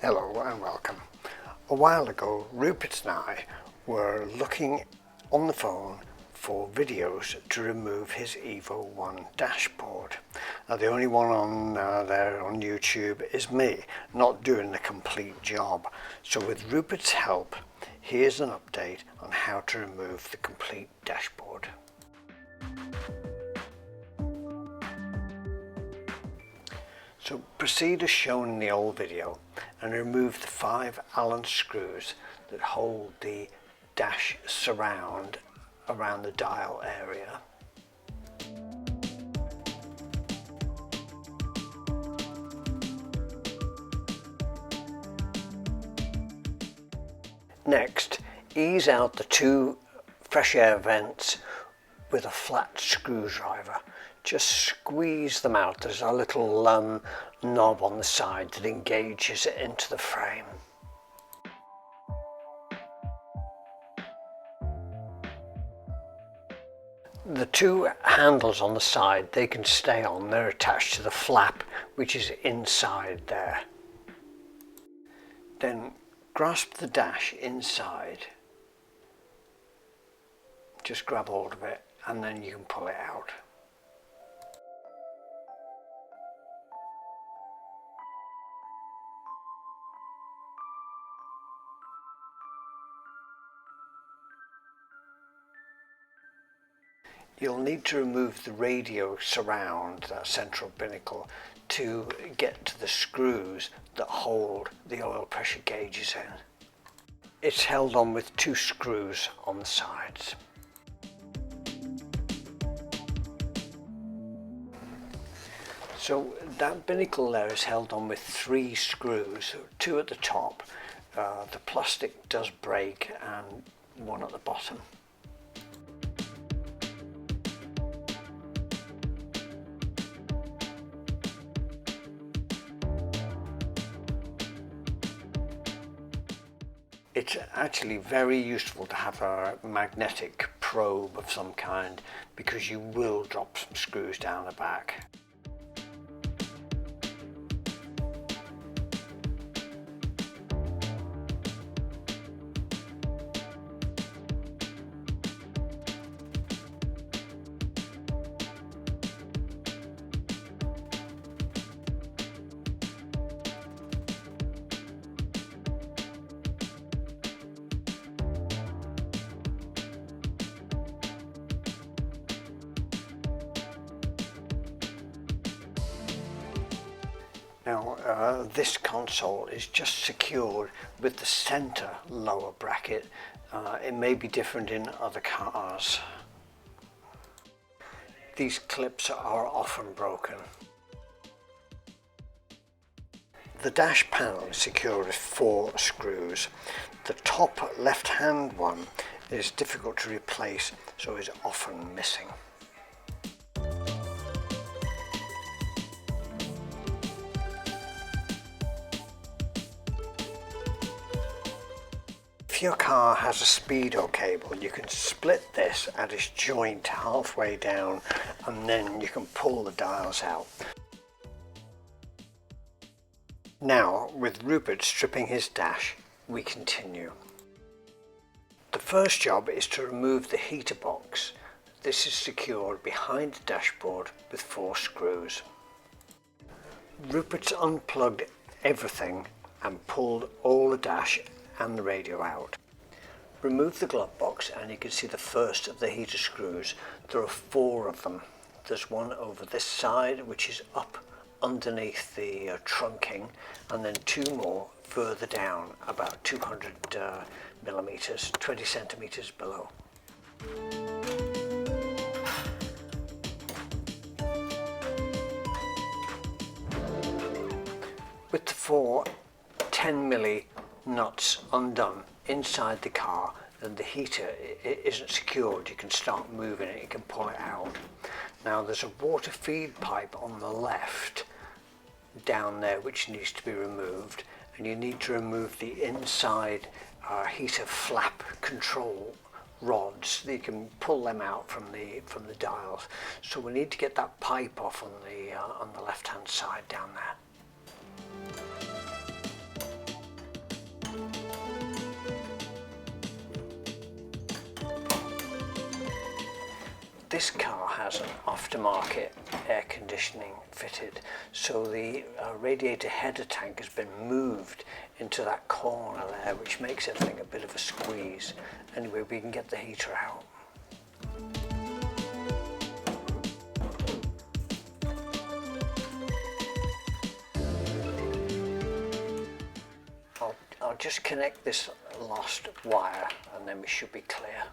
Hello and welcome. A while ago, Rupert and I were looking on the phone for videos to remove his Evo 1 dashboard. Now the only one on there on YouTube is me, not doing the complete job. So with Rupert's help, here's an update on how to remove the complete dashboard. So proceed as shown in the old video and remove the 5 Allen screws that hold the dash surround around the dial area. Next, ease out the 2 fresh air vents with a flat screwdriver. Just squeeze them out. There's a little knob on the side that engages it into the frame. The 2 handles on the side, they can stay on. They're attached to the flap which is inside there. Then grasp the dash inside. Just grab hold of it and then you can pull it out. You'll need to remove the radio surround, that central binnacle, to get to the screws that hold the oil pressure gauges in. It's held on with 2 screws on the sides. So that binnacle there is held on with 3 screws, 2 at the top. The plastic does break and 1 at the bottom. It's actually very useful to have a magnetic probe of some kind because you will drop some screws down the back. Now this console is just secured with the center lower bracket. It may be different in other cars. These clips are often broken. The dash panel is secured with 4 screws. The top left hand one is difficult to replace, so is often missing. If your car has a speedo cable, you can split this at its joint halfway down and then you can pull the dials out. Now, with Rupert stripping his dash, we continue. The first job is to remove the heater box. This is secured behind the dashboard with 4 screws. Rupert's unplugged everything and pulled all the dash and the radio out. Remove the glove box and you can see the first of the heater screws. There are 4 of them. There's one over this side which is up underneath the trunking, and then 2 more further down about 200 millimeters, 20 centimeters below. With the 4 10 milli nuts undone inside the car, and the heater isn't secured, you can start moving it, you can pull it out. Now there's a water feed pipe on the left down there which needs to be removed, and you need to remove the inside heater flap control rods. You can pull them out from the dials. So we need to get that pipe off on the left hand side down there. this car has an aftermarket air conditioning fitted, so the radiator header tank has been moved into that corner there, which makes everything a bit of a squeeze. Anyway, we can get the heater out. I'll just connect this last wire and then we should be clear.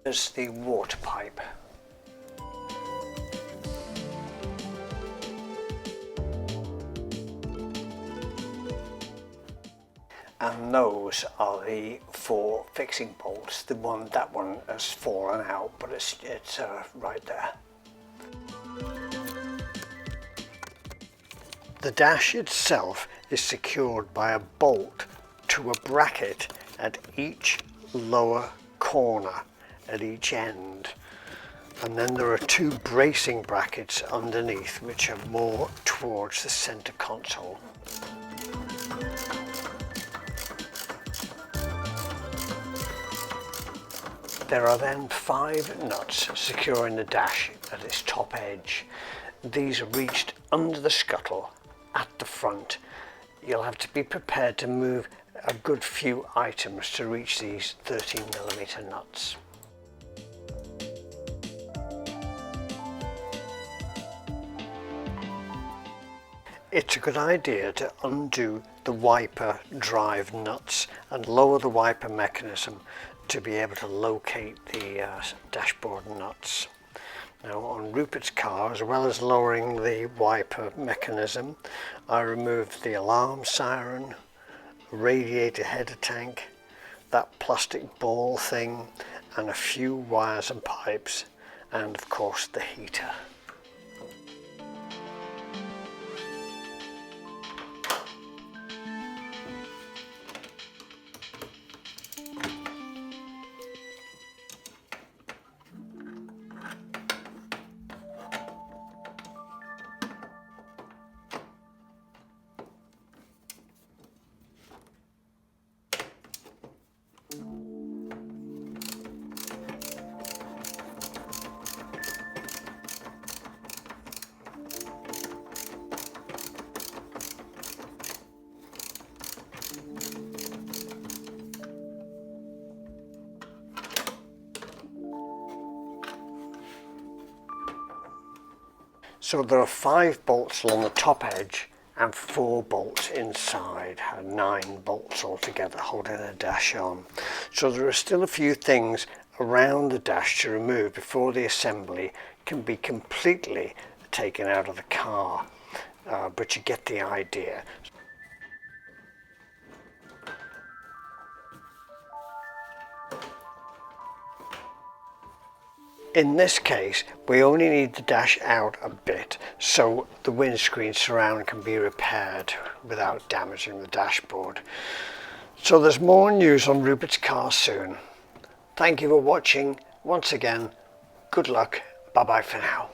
There's the water pipe. And those are the 4 fixing bolts. That one has fallen out, but it's right there. The dash itself is secured by a bolt to a bracket at each lower corner at each end, and then there are 2 bracing brackets underneath which are more towards the center console. There are then 5 nuts securing the dash at its top edge. These are reached under the scuttle at the front. You'll have to be prepared to move a good few items to reach these 13mm nuts. It's a good idea to undo the wiper drive nuts and lower the wiper mechanism to be able to locate the dashboard nuts. Now on Rupert's car, as well as lowering the wiper mechanism, I removed the alarm siren, radiator header tank, that plastic ball thing, and a few wires and pipes, and of course the heater. So there are 5 bolts along the top edge and 4 bolts inside, 9 bolts altogether holding the dash on. So there are still a few things around the dash to remove before the assembly can be completely taken out of the car, but you get the idea. In this case, we only need the dash out a bit so the windscreen surround can be repaired without damaging the dashboard. So there's more news on Rupert's car soon. Thank you for watching. Once again, good luck. Bye bye for now.